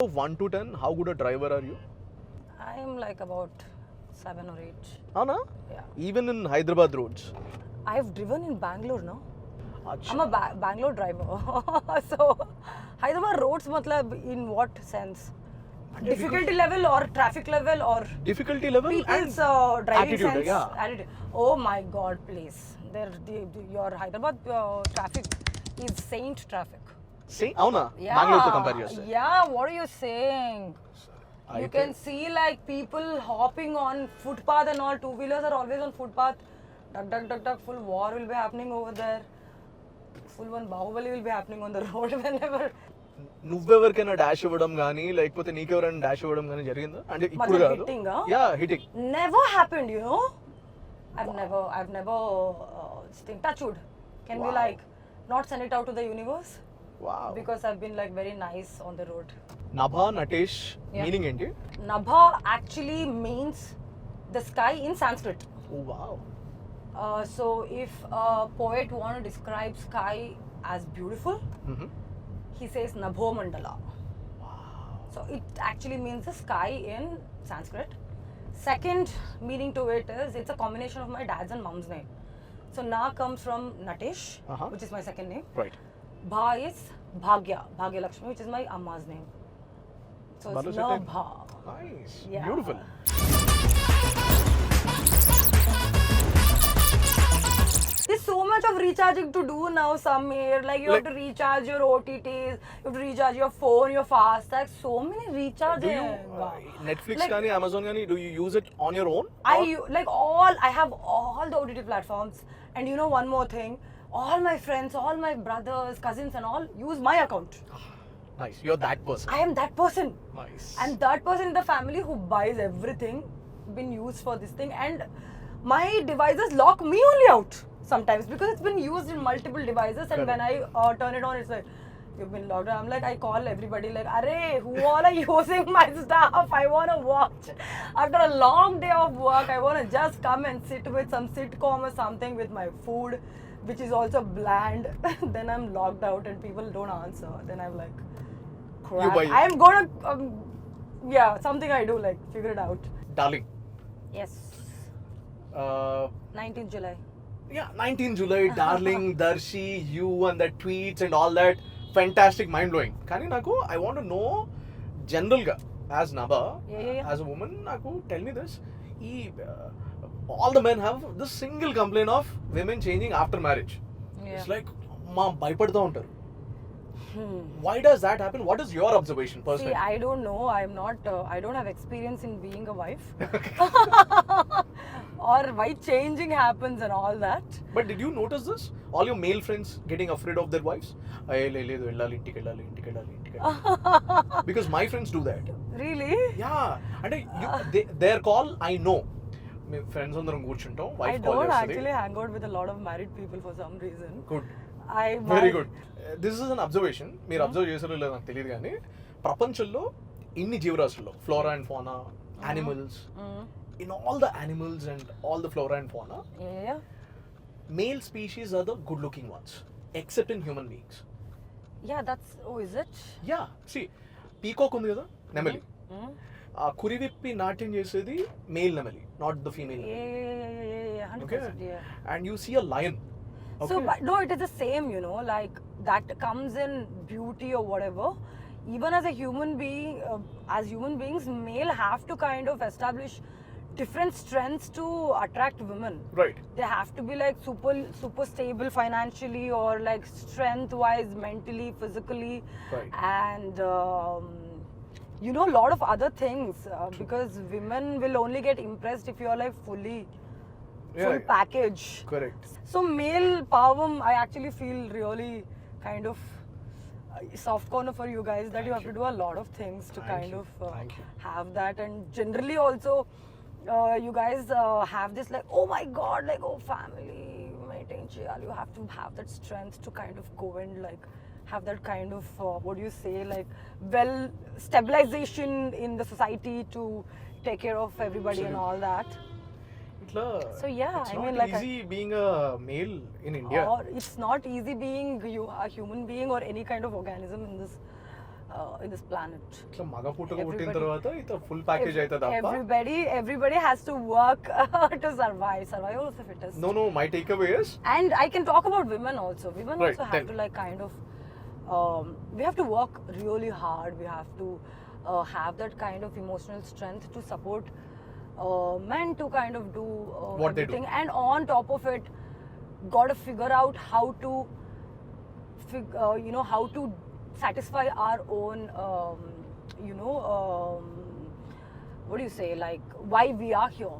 Of 1 to 10, how good a driver are you? I'm like about 7 or 8. Anna? Yeah. Even in Hyderabad roads. I've driven in Bangalore, no? Achha. I'm a Bangalore driver. So, Hyderabad roads, matlab, in what sense? Difficulty level or traffic level or Difficulty level people's and driving attitude, sense? yeah. Attitude. Oh my God, please. Your Hyderabad traffic is saint traffic. See, Avuna, Yeah. Bangalore to compare yourself. Yeah, what are you saying? I You think- can see like people hopping on footpath and all. Two-wheelers are always on footpath. Duck, duck, duck, duck. Full war will be happening over there. Full one Bahubali will be happening on the road whenever. నువ్వెవరికైనా dash ఇవ్వడం కానీ లేకపోతే నీకెవరైనా dash ఇవ్వడం కానీ జరిగిందా అంటే ఇప్పుడు Matlab కాదు hitting, huh? Yeah hitting Never happened, you know. I've never touch wood. Can we Wow. like not send it out to the universe? Wow Because I've been like very nice on the road. Nabha Natesh Yeah. Meaning ఏంటి Nabha actually means the sky in Sanskrit. Oh wow So if a poet want to describe sky as beautiful, he says Nabho Mandala. So it actually means the sky in Sanskrit. Second meaning to it is it's a combination of my dad's and mom's name. So Na comes from Natesh, Uh-huh. which is my second name. Right Bha is Bhagya Lakshmi, which is my Amma's name. So it's Balu said Nabha. Nice Yeah. Beautiful There's so much of recharging to do now, Samir. Like you have to recharge your OTTs, you have to recharge your phone, your fast. So many Do you recharging. Netflix Like- కానీ Amazon కానీ do you use it on your own? I have all the OTT platforms, and you know one more thing, all my friends, all my brothers, cousins, and all use my account. Nice. You're that person. I am that person, Nice. and that person in the family who buys everything been used for this thing, and my devices lock me only out sometimes because it's been used in multiple devices, and when I turn it on, it's like, you've been locked out. I'm like, I call everybody like, Arey, who all are using my stuff? I want to watch. After a long day of work, I want to just come and sit with some sitcom or something with my food, which is also bland. Then I'm locked out and people don't answer. Then I'm like, crap. buy it. I'm gonna, yeah, something I do, like, figure it out. Darling. Yes. Uh, 19th July. yeah, 19 July, darling, Darshi, you and the tweets and all that. Fantastic, mind blowing. కానీ నాకు I want to know general గా as Nabha, Yeah. as a woman, నాకు tell me this. ఈ all the men have this single complaint of women changing after marriage. Yeah. It's like మా భయపడుతూ ఉంటారు. Why does that happen? What is your observation See, personally? I don't know. I'm not. I don't have experience in being a wife, or why changing happens and all that. But did you notice this? All your male friends getting afraid of their wives? లేదు వెళ్ళాలి ఇంటికి వెళ్ళాలి ఇంటికి వెళ్ళాలి ఇంటికి వెళ్ళాలి. Because my friends do that. Really? Yeah. అంటే their call I know. Me friends అందరం కూర్చుంటాం I వైఫ్ కాల్ don't చేస్తుంది. actually hang out with a lot of married people for some reason. Good. My- very good this is an observation మీరు observe చేసారో లేదో నాకు తెలియదు కానీ ప్రపంచంలో ఇన్ని జీవరాశుల్లో flora and fauna animals Mm. In all the animals and all the flora and fauna Yeah. Male species are the good looking ones except in human beings Yeah. That's. Oh, is it? Yeah see peacock ఉంది కదా నెమలి Mm. ఆ కురివిప్పి నాట్యం చేసేది male నెమలి not the female Yeah. 100%. Yeah. And you see a lion So, but no, it is the same, you know, like that comes in beauty or whatever. Even as a human being, as human beings, male have to kind of establish different strengths to attract women. Right They have to be like super stable financially or like strength wise, mentally, physically, Right. and you know, a lot of other things because women will only get impressed if you are like full package. Correct So male power, I actually feel really kind of soft corner for you guys that you have to do a lot of things to Thank kind you. of Thank you. have that, and generally also you guys have this like, oh my god, like, oh family maintain chiyal. You have to have that strength to kind of go and like have that kind of what do you say, like, well, stabilization in the society to take care of everybody and all that. ఇట్లా So, yeah, it's I not mean, like, easy being a male in India. Or it's not easy being a human being or any kind of organism in this in this planet. ఇట్లా మగ పుట్టుక పుట్టిన Everybody- తర్వాత ఇత full package అవుతుంది తప్ప Everybody has to work to survive. Survival of the fittest. No, my takeaway is And I can talk about women also. Women Right, also tell have me. to like kind of, we have to work really hard. We have to have that kind of emotional strength to support men to kind of do What they do. everything. And on top of it, got to figure out how to, how to satisfy our own, what do you say, like why we are here.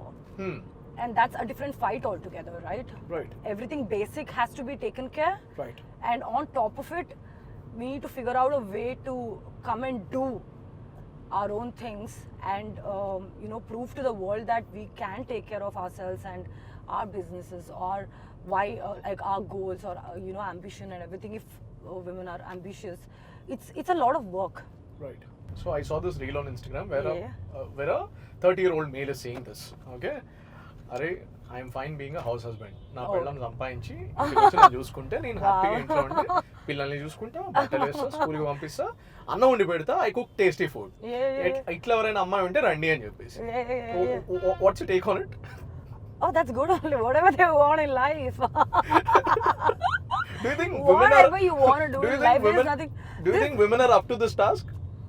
And that's a different fight altogether, right? Right. Everything basic has to be taken care. Right. And on top of it, we need to figure out a way to come and do our own things and prove to the world that we can take care of ourselves and our businesses or why like our goals or ambition and everything. If women are ambitious, it's a lot of work. Right. So I saw this reel on Instagram where Yeah. where a 30-year-old male is saying this. Okay. అరే I'm fine being a house husband నా Oh. పిల్లల్ని సంపాదించి ఇంటికి వచ్చి నేను చూసుకుంటే నేను హ్యాపీగా Wow. ఇంట్లో ఉండి పిల్లల్ని చూసుకుంటా బట్టలు వేస్తా స్కూల్కి పంపిస్తా అన్నం వండి పెడతా I cook tasty food Yeah. ఇట్లా ఎవరైనా అమ్మాయి ఉంటే రండి అని చెప్పేసి Yeah. What's you take on it Oh, that's good only. Whatever they want in life. Do you think women are Whatever you want to do you in think life, women, there's nothing. do you think women are up to this task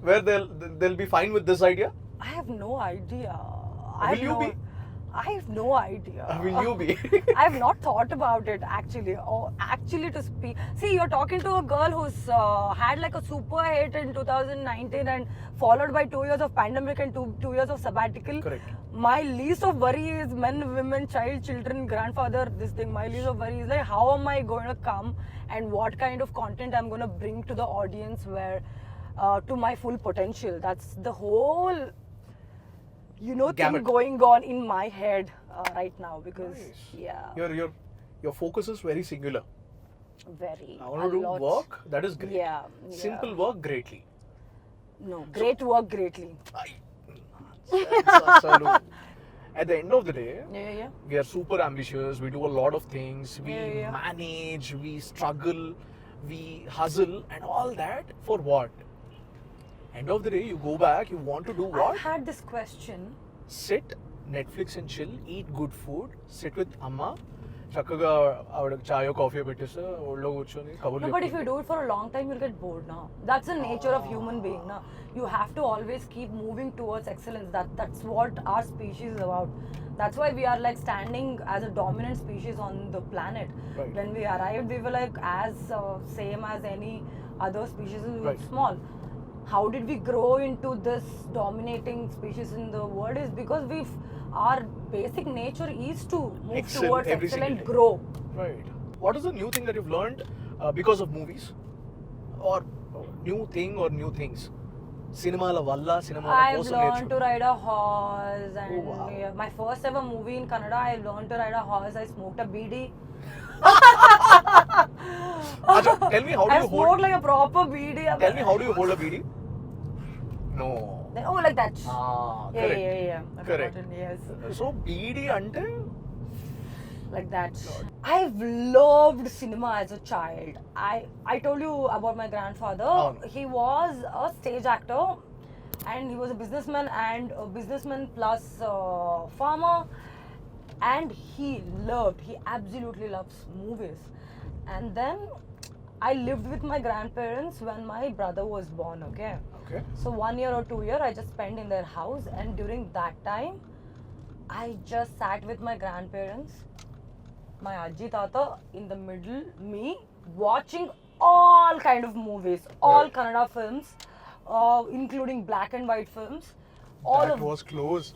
where they'll be fine with this idea? I have no idea. Will you be? I have no idea. Will you be? I have not thought about it actually. Or actually to speak. See, you're talking to a girl who's had like a super hit in 2019 and followed by 2 years of pandemic and two years of sabbatical. Correct. My least of worry is men, women, child, children, grandfather, this thing. My least of worry is like how am I going to come and what kind of content I'm going to bring to the audience where to my full potential. That's the whole thing Gamut. going on in my head right now because Nice. yeah, Your focus is very singular. very. I want to do lot. work that is great. Yeah, Simple yeah. work greatly. No, great work greatly. At the end of the day, Yeah. we are super ambitious. We do a lot of things. We Yeah. manage. We struggle. We hustle, and all that for what? End of the day, you go back. You want to do I what? had this question. Sit, Netflix and chill. Eat good food. Sit with Amma. చక్కగా ఆవిడకి చాయో coffee పెట్టేస్తే ఒళ్ళో కూర్చొని No, కబుర్లు but if you చెప్పుకుంటూ. do it for a long time, you'll get bored now. That's the nature of human being. Now, you have to always keep moving towards excellence. That's what our species is about. That's why we are like standing as a dominant species on the planet. Right. When we arrived, we were like as same as any other species. We were Right. small. How did we grow into this dominating species in the world? Is because our basic nature is to move Excel towards every excel single and day. grow. Right. What is the new thing that you've learned because of movies? Or new thing or new things? సినిమాల వల్ల సినిమాల I've కోసం learned to నేర్చుకున్నా. ride a horse and Oh, wow. yeah, my first ever movie in Canada, I learned to ride a horse. I smoked a BD. Acha, tell me how do I you smoked hold like a proper BD. Tell me how do you hold a BD? No. Then, oh, like that. Ah, Yeah, correct. yeah. I've Correct. forgotten, yes. So BD అంటే Like that. I've loved cinema as a child. I told you about my grandfather. Oh. He was a stage actor and he was a businessman plus farmer, and he absolutely loves movies. And then I lived with my grandparents when my brother was born, okay? Okay. So 1 year or 2 year I just spent in their house, and during that time I just sat with my grandparents, my Ajji Tata in the middle, me watching all kind of movies, all Right. Kannada films, including black and white films. All That of was close.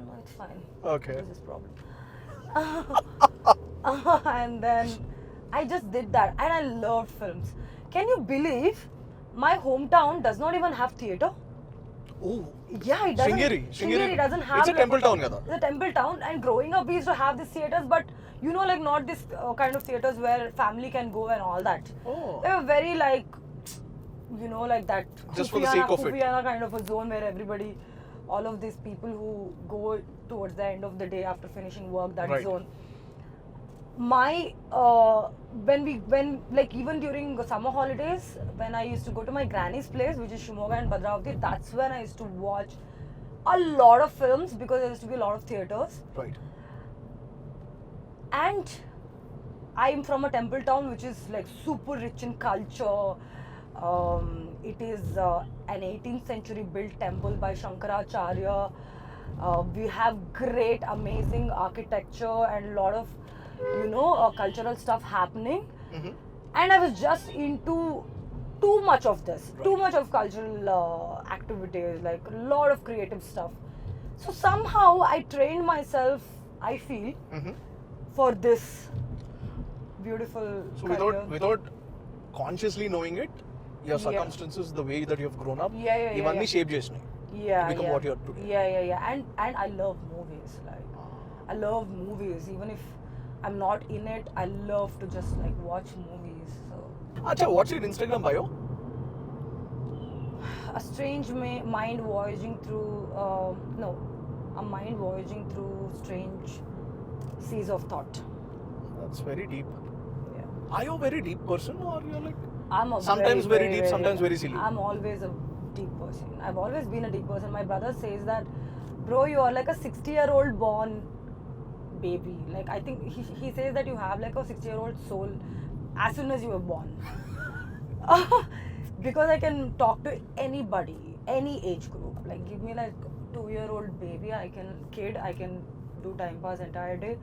No, it's fine. Okay. This is problem. And then I just did that, and I loved films. Can you believe my hometown does not even have theater? Oh. Yeah, it doesn't. Shringeri doesn't have. It's a temple town కదా. It's a temple town, and growing up, we used to have these theaters, but like not this kind of theaters where family can go and all that. Oh. They were very like, like that. Just for the sake of it. Kufiana kind of a zone where everybody, all of these people who go towards the end of the day after finishing work, that Right. zone. my when like even during the summer holidays, when I used to go to my granny's place, which is Shimoga and Bhadravati, that's when I used to watch a lot of films because there used to be a lot of theaters. Right. And I'm from a temple town which is like super rich in culture. It is an 18th century built temple by Shankaracharya. We have great, amazing architecture and a lot of, cultural stuff happening. Mm-hmm. And I was just into too much of this, Right. too much of cultural activities, like a lot of creative stuff. So somehow I trained myself, I feel, Mm-hmm. for this beautiful So career. without consciously knowing it, your Yeah. circumstances, the way that you've grown up, Yeah. ఇవన్నీ shape చేసినాయి. Yeah, become yeah. what you are today. Yeah. And I love movies. Like I love movies. Even if I'm not in it, I love to just like watch movies. So Acha, what's your Instagram bio? a strange mind voyaging through a mind voyaging through strange seas of thought. That's very deep. Yeah. Are you a very deep person, or you're like I'm a sometimes very deep, sometimes very silly? I'm always a deep person. I've always been a deep person. My brother says that, bro, you are like a 60-year-old born baby. Like I think he says that you have like a 60-year-old soul as soon as you were born. Because I can talk to anybody, any age group. Like give me like 2-year-old baby, I can do time pass entire day.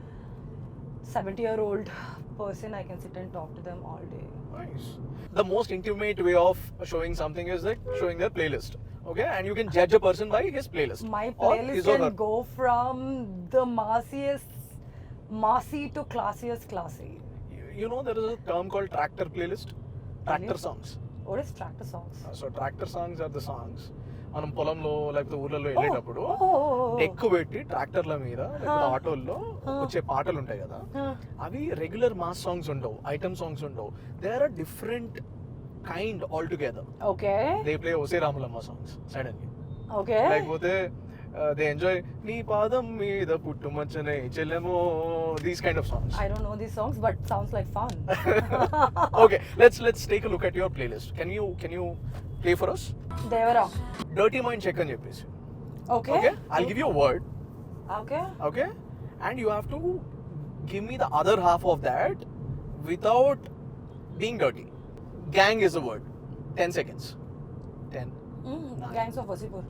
70-year-old person, I can sit and talk to them all day. Nice. The most intimate way of showing something is like showing their playlist. Okay, and you can judge a person by his playlist. My Or playlist his or her. can go from the massy to classiest classy. You know there is a term called tractor playlist. Tractor Really? songs. What is tractor songs? So tractor songs are the songs. మనం పొలంలో లేకపోతే ఊర్లలో వెళ్ళేటప్పుడు Oh. డెక్కు పెట్టి ట్రాక్టర్ల మీద లేకపోతే ఆటోల్లో వచ్చే పాటలు ఉంటాయి కదా, అవి రెగ్యులర్ మాస్ సాంగ్స్ ఉండవు, ఐటమ్ సాంగ్స్ ఉండవు. They are a different kind all together. Okay. They play ఒసే రాములమ్మ సాంగ్స్ సడన్లీ, Okay. లేకపోతే దే ఎంజాయ్ నీ పాదం మీద పుట్టుమచ్చనే చెల్లెమో, these kind of songs. I don't know these songs, but sounds like fun. Okay, let's take a look at your playlist. Can you play for us? Devara. Dirty Mind check అని చెప్పేసి. Okay. Okay, I'll give you a word. Okay. Okay, and you have to give me the other half of that without being dirty. Gang is the word. 10 seconds. 10. Gangs of Wasipur.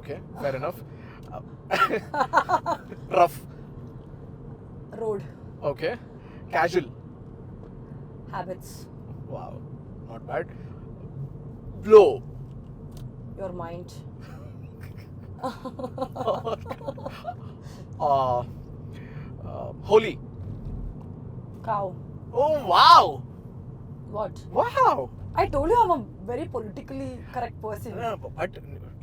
Okay, fair enough. Rough. Road. Okay. Casual. Habits. Wow, not bad. Blow. Your mind. Holy. Cow. Oh wow. What? Wow. I told you I'm a very politically correct person. But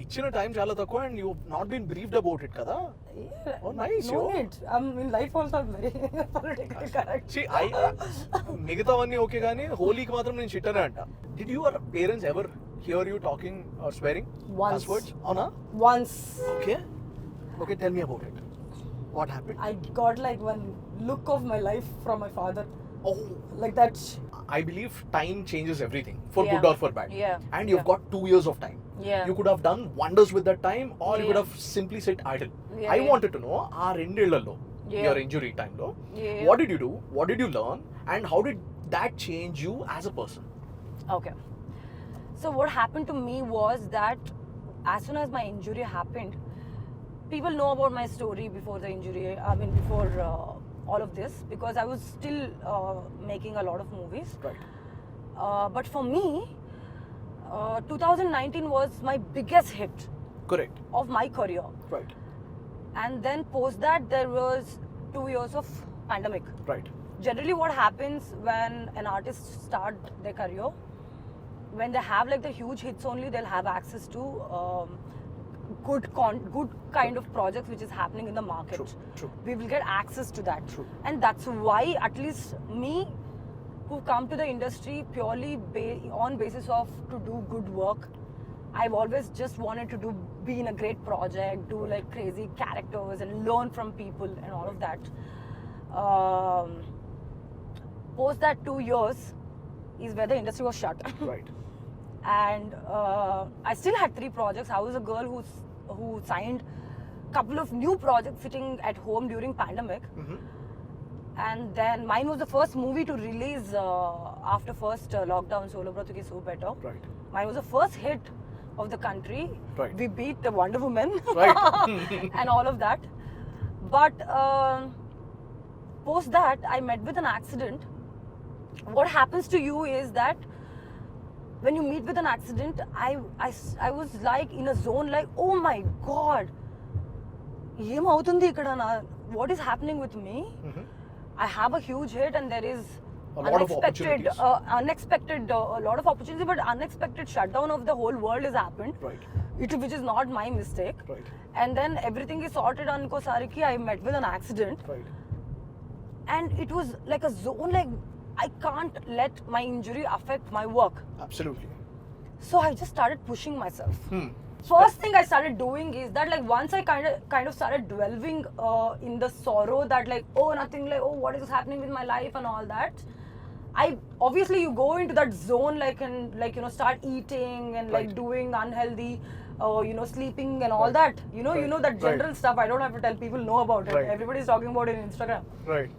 ఇచ్చిన time చాలా తక్కువ, and you've not been briefed about it కదా. Yeah. Oh, nice, No yo. need. In life also I'm very politically correct. See, మిగతావన్నీ okay కానీ హోలీకి మాత్రం నేను చిట్టనే అంట. Did your parents ever hear you talking or swearing? Once. Cuss words? అవునా? Once Okay. Okay, tell me about it. What happened? I got like one look of my life from my father. Oh, Like that. I believe time changes everything, for Yeah. good or for bad. Yeah. And you've Yeah. got 2 years of time. Yeah. You could have done wonders with that time, or you could Yeah. have simply sat idle. Yeah, I yeah. wanted to know, ఆ రెండేళ్లలో, Yeah. your injury time lo, Yeah. what did you do? What did you learn? And how did that change you as a person? Okay. So what happened to me was that as soon as my injury happened, people know about my story before the injury. I mean, before all of this, because I was still making a lot of movies. Right. But for me, 2019 was my biggest hit Correct. of my career. Right. And then post that, there was 2 years of pandemic. Right. Generally what happens when an artist start their career, when they have like the huge hits only, they'll have access to good kind of projects which is happening in the market. True. True. We will get access to that. True. And that's why at least me, who come to the industry purely on basis of to do good work, I've always just wanted to be in a great project, do like crazy characters and learn from people and all of that. post that 2 years is where the industry was shut. Right. And I still had 3 projects. I was a girl who signed a couple of new projects sitting at home during pandemic. Mm-hmm. And then mine was the first movie to release after first lockdown, Solo Brother Ki So Better. Right. Mine was the first hit of the country. Right. We beat the Wonder Woman. Right. And all of that. But post that, I met with an accident. What happens to you is that when you meet with an accident, I was like in a zone like, oh my God, what is happening with me? Mm-hmm. I have a huge hit and there is A lot of opportunities. unexpected, a lot of opportunity, but unexpected shutdown of the whole world has happened. Right. Which is not my mistake. Right. And then everything is sorted on Kosariki. I met with an accident. Right. And it was like a zone, like I can't let my injury affect my work. Absolutely. So I just started pushing myself. Hmm. First thing I started doing is that like once I kind of started dwelling in the sorrow that like, oh nothing, like oh what is happening with my life and all that, I obviously you go into that zone like and like start eating and like Right. doing unhealthy sleeping and all Right. that you Right. know that general Right. stuff. I don't have to tell people know about it. Right. Everybody's talking about it in Instagram. Right.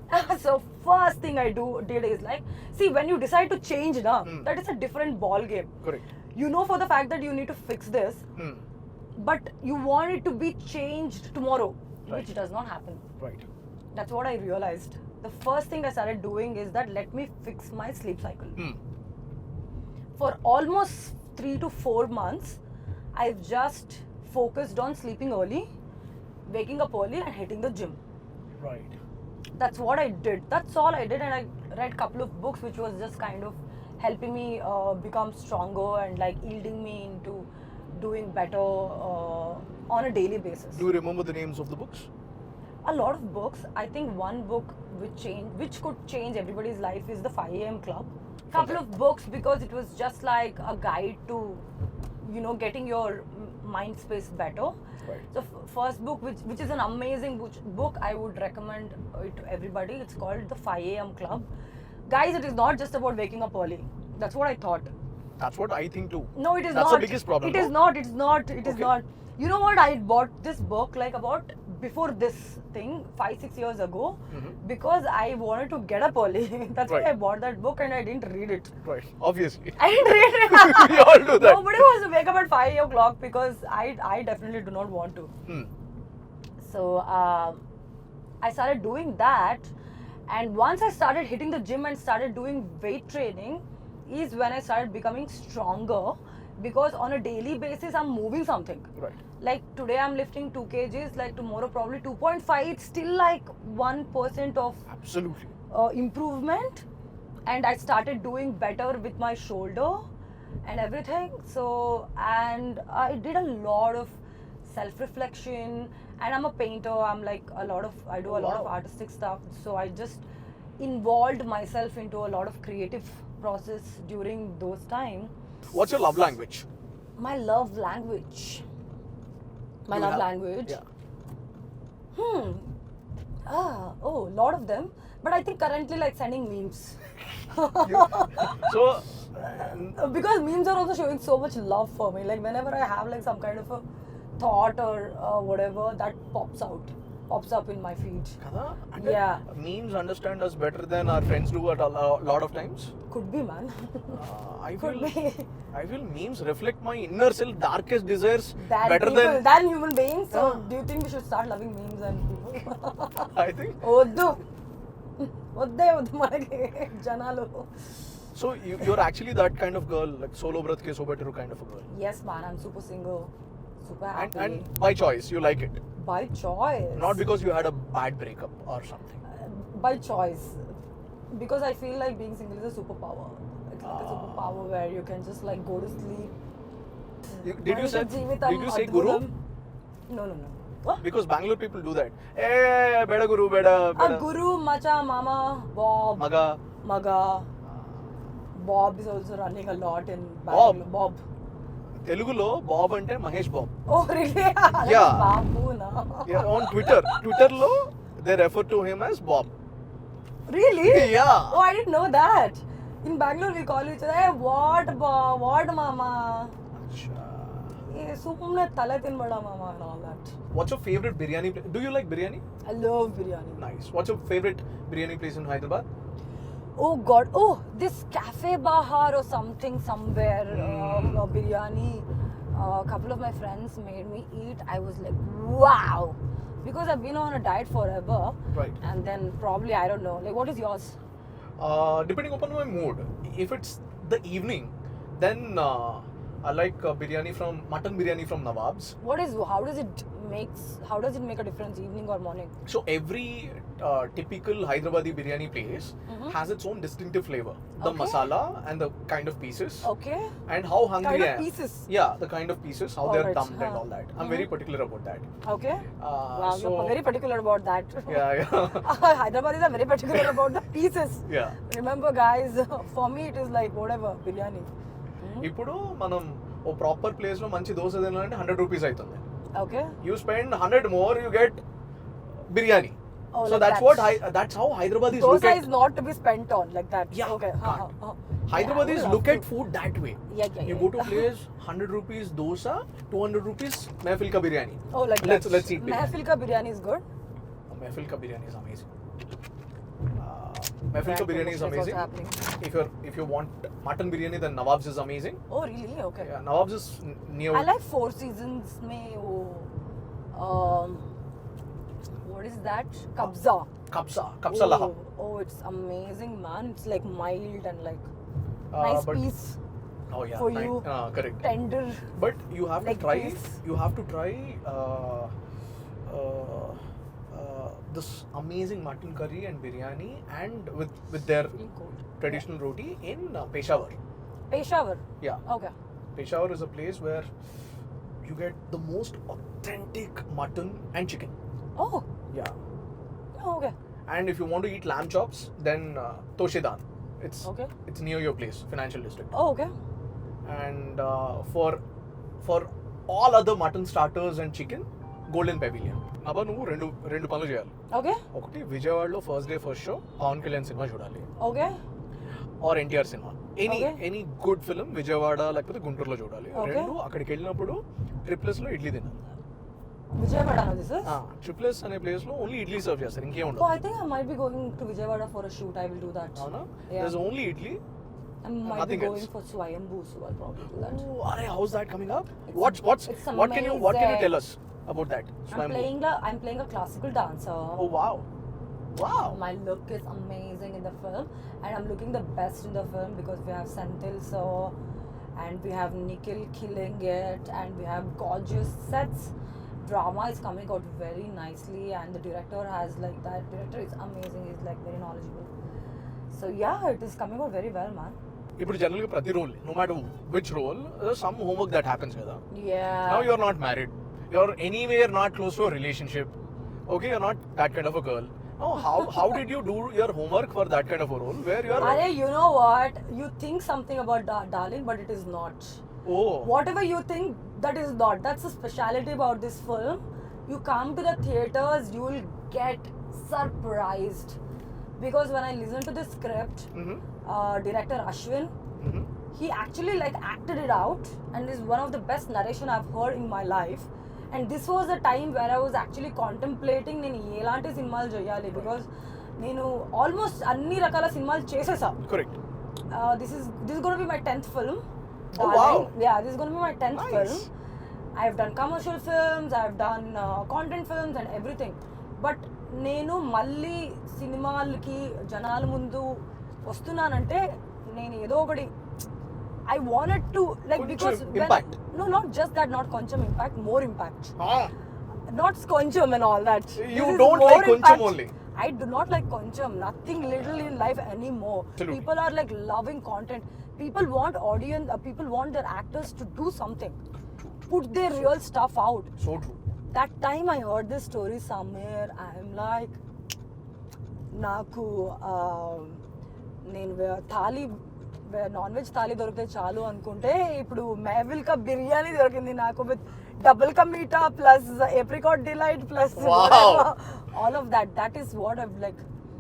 So first thing I did is like, see, when you decide to change now, that is a different ball game. Correct. You know for the fact that you need to fix this, Hmm. but you want it to be changed tomorrow, Right. which does not happen. Right. That's what I realized. The first thing I started doing is that let me fix my sleep cycle. Hmm. For almost 3 to 4 months, I've just focused on sleeping early, waking up early and hitting the gym. Right. That's what I did. That's all I did, and I read a couple of books which was just kind of helping me become stronger and like yielding me into doing better on a daily basis. Do you remember the names of the books? A lot of books. I think one book which could change everybody's life is the 5 a.m. Club. Couple of books because it was just like a guide to getting your mind space better. Right. The first book, which is an amazing book, I would recommend it to everybody. It's called The 5 a.m. Club. Guys, it is not just about waking up early. That's what I thought. That's what I think too. No, it is That's not. the biggest problem. It is no? not. It is not. It is Okay. not. You know what? I bought this book like about before this thing 5-6 years ago because I wanted to get up early. That's why Right. I bought that book and I didn't read it. Right. Obviously. I didn't read it. We all do that. Nobody wants to wake up at 5 o'clock because I definitely do not want to. Hmm. So I started doing that, and once I started hitting the gym and started doing weight training is when I started becoming stronger because on a daily basis I'm moving something. Right. Like today I'm lifting 2 kgs, like tomorrow probably 2.5. It's still like 1% of Absolutely. improvement, and I started doing better with my shoulder and everything. So, and I did a lot of self-reflection, and I'm a painter. I do a lot of Wow. artistic stuff. So I just involved myself into a lot of creative process during those time. What's your love language? My love language. My Do you love have- language. Yeah. Lot of them. But I think currently like sending memes. So, Because memes are also showing so much love for me. Like whenever I have like some kind of a thought or whatever, that pops up in my feed. Kada, Yeah. memes understand us better than our friends do at a lot of times. Could be, man. I Could feel be. I feel memes reflect my inner self, darkest desires better than human beings. So Yeah. do you think we should start loving memes and people? I think. వద్దు వద్దే వద్దు మనకి జనాలు. So you're actually that kind of girl, like solo bratke so better kind of a girl. Yes, man, I'm super single, super happy. And by choice, you like it. By choice. Not because you had a bad breakup or something. By choice. Because I feel like being single is a superpower. It's like a superpower where you can just like go to sleep. Did you say Guru? No. What? Because Bangalore people do that. Hey, beda Guru, beda. Guru, Macha, Mama, Bob, Maga. Bob is also running a lot in Bangalore. Bob. Telugulo Bob ante Mahesh Bob. Oh, really? Yeah. Babu, na. Yeah, on Twitter lo they refer to him as Bob. Really? Yeah. Oh, I didn't know that. In Bangalore, we call each other, hey, what, mama? Sumne tala tinbada, mama, and all that. What's your favorite biryani place? Do you like biryani? I love biryani. Nice. What's your favorite biryani place in Hyderabad? Oh God! Oh, this Cafe Bahar or something somewhere. Biryani. A couple of my friends made me eat. I was like, wow, because I've been on a diet forever. Right. And then probably I don't know. Like, what is yours? Depending upon my mood. If it's the evening, then I like mutton biryani from Nawab's. How does it make a difference, evening or morning? So every typical Hyderabadi biryani place has its own distinctive flavor. The Okay. masala and the kind of pieces. Okay. And how hungry Kind I of am. pieces. Yeah, the kind of pieces, how they're Alright, dumped and all that. I'm very particular about that. Okay. Wow, So, you're very particular about that. yeah. Hyderabadis are very particular about the pieces. Yeah. Remember, guys, for me it is like whatever, biryani. ఇప్పుడు మనం ఓ proper place లో మంచి దోశ తినాలంటే 100 rupees అవుతుంది. Okay. You spend 100 more, you get biryani. Oh, So like that's how Hyderabadis look Dosa at. is not to be spent on like that. Yeah, Okay. can't. Hyderabadis Yeah, I would look love at to. food that way. Yeah. You go to place 100 rupees dosa, 200 rupees mehfil ka biryani. Oh, like Let's that. eat biryani. Mehfil ka biryani is good. Mehfil ka biryani is amazing. Mehfil ka That biryani is promotion is amazing. also happening. If you want mutton biryani, then Nawab's is amazing. Oh, really? Okay. Yeah, Nawab's is near. I like Four Seasons mein what is that? Kabza. Kapsa laham. Oh, it's amazing, man. It's like mild and like nice but- piece, Oh yeah, for you. correct. tender. But you have to Like try. this? You have to try this amazing mutton curry and biryani, and with their Feel cold. traditional roti in Peshawar. Peshawar. Yeah, Okay. Peshawar is a place where you get the most authentic mutton and chicken. Oh. Yeah, Oh, okay. and if you want to eat lamb chops, then Toshedan. Okay. It's near your place, financial district. Oh, okay. And for all other mutton starters and chicken, Golden Pavilion. అబ్బా నువ్వు రెండు పనులు చేయాలి. Okay. ఒకటి విజయవాడలో first show Pavan Kalyan సినిమా చూడాలి, Okay. R NTR సినిమా, Okay. Any good film Vijayawada లేకపోతే గుంటూరులో చూడాలి. Okay. రెండు అక్కడికి వెళ్ళినప్పుడు ట్రిప్లెస్ లో ఇడ్లీ తినాలి. Vijayawada, this is? ట్రిప్లెస్ అనే ప్లేస్ లో ఓన్లీ ఇడ్లీ సర్వ్ చేస్తారు, ఇంకేం Oh, ఉండదు. I think I might be going to Vijayawada for a shoot. I will do that. అవునా? Yeah. There's only idli. I might Nothing be going else. for Swayambhu, so I'll probably do that. Oh, are how's that coming up? It's What can you amazing. tell us about that? I'm playing a classical dancer. Oh wow. Wow. My look is amazing in the film, and I'm looking the best in the film because we have Senthil sir, and we have Nikhil killing it, and we have gorgeous sets. Drama is coming out very nicely, and the director is amazing. He's like very knowledgeable. So yeah, it is coming out very well, man. ఇప్పుడు జనరల్గా ప్రతి role, no matter which role, some homework that happens కదా. Yeah. Now you're not married, you're anywhere not close to a relationship, okay, you're not that kind of a girl. Now how did you do your homework for that kind of a role where you're Arey, you know what? You think something about darling, but it is not. oh Whatever you think, that is not. That's the speciality about this film. You come to the theaters, you will get surprised. Because when I listen to the script, Mhm. Director Ashwin, Mhm. he actually like acted it out, and is one of the best narration I've heard in my life. And this was a time where I was actually contemplating నేను ఎలాంటి సినిమాలు చేయాలి, because నేను almost అన్ని రకాల సినిమాలు చేసేసా. correct. This is going to be my 10th film. Oh, wow. Yeah, this is going to be my 10th Nice. film. I've done commercial films, I've done content films and everything. But నేను మళ్ళీ సినిమాలకి జనాల ముందు వస్తున్నానంటే నేను ఏదో ఒకటి I wanted to like కొంచెం because impact. no, not just that, not కొంచెం impact, more impact. Ah, Not కొంచెం and all that. You This is don't more like కొంచెం impact. only. I do not like కొంచెం. Nothing little in life anymore. Absolutely. People are like loving content. People want audience. People want their actors to do something. Put their real stuff out. so true. That time I heard this story somewhere, I'm like, నాకు నేను thali non veg thali దొరికితే చాలు అనుకుంటే ఇప్పుడు మెహవిల్ కా బిర్యానీ దొరికింది నాకు with double కా meetha plus apricot delight plus Wow. All of that is what I like